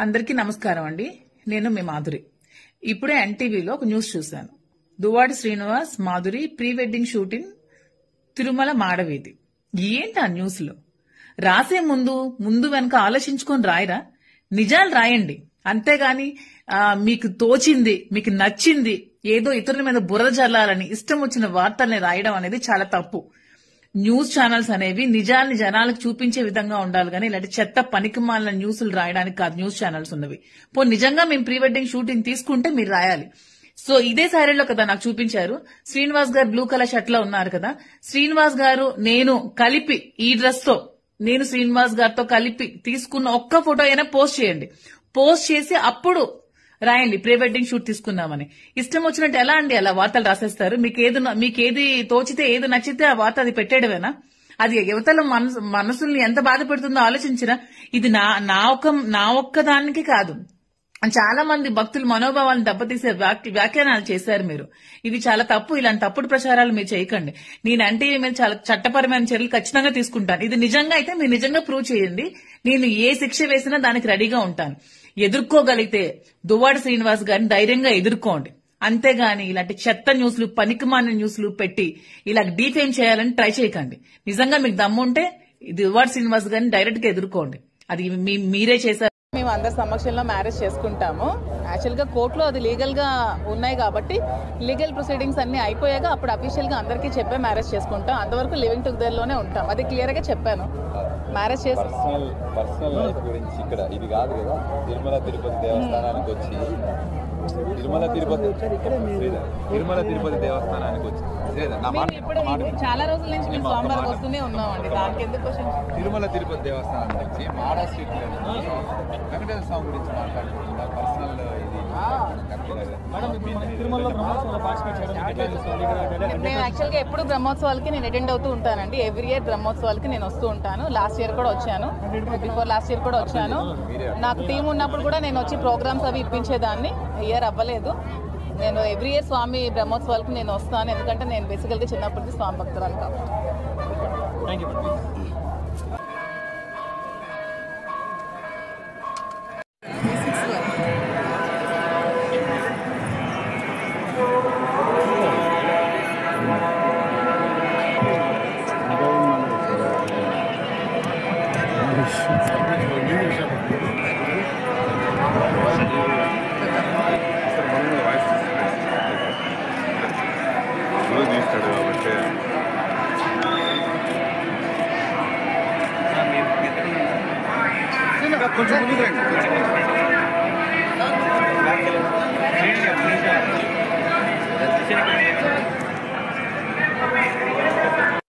అందరికీ నమస్కారం అండి. నేను మీ మాధురి. ఇప్పుడే ఎన్టీవీలో ఒక న్యూస్ చూశాను. Duvvadi Srinivas Madhuri pre wedding shooting Tirumala మాడవీధి. ఏంటి ఆ న్యూస్ లో రాసే ముందు వెనక ఆలోచించుకొని రాయరా? నిజాలు రాయండి. అంతేగాని మీకు తోచింది, మీకు నచ్చింది ఏదో ఇతరుల మీద బురద జల్లాలని ఇష్టం వచ్చిన వార్తల్ని రాయడం అనేది చాలా తప్పు. న్యూస్ ఛానల్స్ అనేవి నిజాన్ని జనాలకు చూపించే విధంగా ఉండాలి కానీ ఇలాంటి చెత్త పనికిమాలిన న్యూస్లు రాయడానికి కాదు న్యూస్ ఛానల్స్ ఉన్నవి. నిజంగా మేము ప్రీ వెడ్డింగ్ షూటింగ్ తీసుకుంటే మీరు రాయాలి. సో ఇదే శారీలో కదా నాకు చూపించారు. శ్రీనివాస్ గారు బ్లూ కలర్ షర్ట్ లో ఉన్నారు కదా. శ్రీనివాస్ గారు నేను కలిపి ఈ డ్రెస్ తో నేను శ్రీనివాస్ గారితో కలిపి తీసుకున్న ఒక్క ఫోటో అయినా పోస్ట్ చేయండి. పోస్ట్ చేసి అప్పుడు రాయండి ప్రీ వెడ్డింగ్ షూట్ తీసుకుందామని. ఇష్టం వచ్చినట్టు ఎలా అండి అలా వార్తలు రాసేస్తారు? మీకేది తోచితే ఏది నచ్చితే ఆ వార్త అది పెట్టేయడమేనా? అది యువతల మనసుల్ని ఎంత బాధ పెడుతుందో ఆలోచించినా. ఇది నా ఒక్క దానికి కాదు, చాలా మంది భక్తులు మనోభావాలను దెబ్బతీసే వ్యాఖ్యానాలు చేశారు మీరు. ఇది చాలా తప్పు. ఇలాంటి తప్పుడు ప్రచారాలు మీరు చేయకండి. నేనంటే మీద చాలా చట్టపరమైన చర్యలు ఖచ్చితంగా తీసుకుంటాను. ఇది నిజంగా అయితే మీరు నిజంగా ప్రూవ్ చేయండి. నేను ఏ శిక్ష వేసినా దానికి రెడీగా ఉంటాను. ఎదుర్కోగలిగితే దువ్వాడి శ్రీనివాస్ గారిని ధైర్యంగా ఎదుర్కోండి. అంతేగాని ఇలాంటి చెత్త న్యూస్లు పనికిమాలిన న్యూస్లు పెట్టి ఇలా డీఫేమ్ చేయాలని ట్రై చేయకండి. నిజంగా మీకు దమ్ముంటే దువ్వాడి శ్రీనివాస్ గారిని డైరెక్ట్ గా ఎదుర్కోండి. అది మీరే చేశారు. మేము అందరి సమక్షంలో మ్యారేజ్ చేసుకుంటాము. యాక్చువల్ గా కోర్టులో అది లీగల్ గా ఉన్నాయి కాబట్టి లీగల్ ప్రొసీడింగ్స్ అన్ని అయిపోయాక అప్పుడు అఫీషియల్ గా అందరికీ చెప్పే మ్యారేజ్ చేసుకుంటాం. అంతవరకు లివింగ్ టుగెదర్ లోనే ఉంటాం. అది క్లియర్ గా చెప్పాను. మ్యారేజ్ పర్సనల్ లైఫ్ గురించి ఇక్కడ ఇది కాదు కదా. తిరుమల తిరుపతి దేవస్థానానికి వచ్చి తిరుమల తిరుపతి దేవస్థానానికి వచ్చి ఇప్పుడు చాలా రోజుల నుంచి మేము సోమవారం వస్తూనే ఉన్నామండి. దానికి ఎందుకు తిరుమల తిరుపతి దేవస్థానం నుంచి మాడా స్ట్రీట్ వెంకటేశ్వర స్వామి గురించి మాట్లాడుకుంటున్నా. పర్సనల్ ఇది మేము యాక్చువల్ గా ఎప్పుడు బ్రహ్మోత్సవాలకి నేను అటెండ్ అవుతూ ఉంటానండి. ఎవ్రీ ఇయర్ బ్రహ్మోత్సవాలకి నేను వస్తూ ఉంటాను. లాస్ట్ ఇయర్ కూడా వచ్చాను, బిఫోర్ లాస్ట్ ఇయర్ కూడా వచ్చాను. నాకు టీం ఉన్నప్పుడు కూడా నేను వచ్చి ప్రోగ్రామ్స్ అవి ఇప్పించేదాన్ని. ఇయర్ అవ్వలేదు. నేను ఎవ్రీ ఇయర్ స్వామి బ్రహ్మోత్సవాలకు నేను వస్తాను. ఎందుకంటే నేను బేసికల్గా చిన్నప్పటికీ స్వామి భక్తురాలు కాబట్టి. కొంచెం ముందుకు రండి.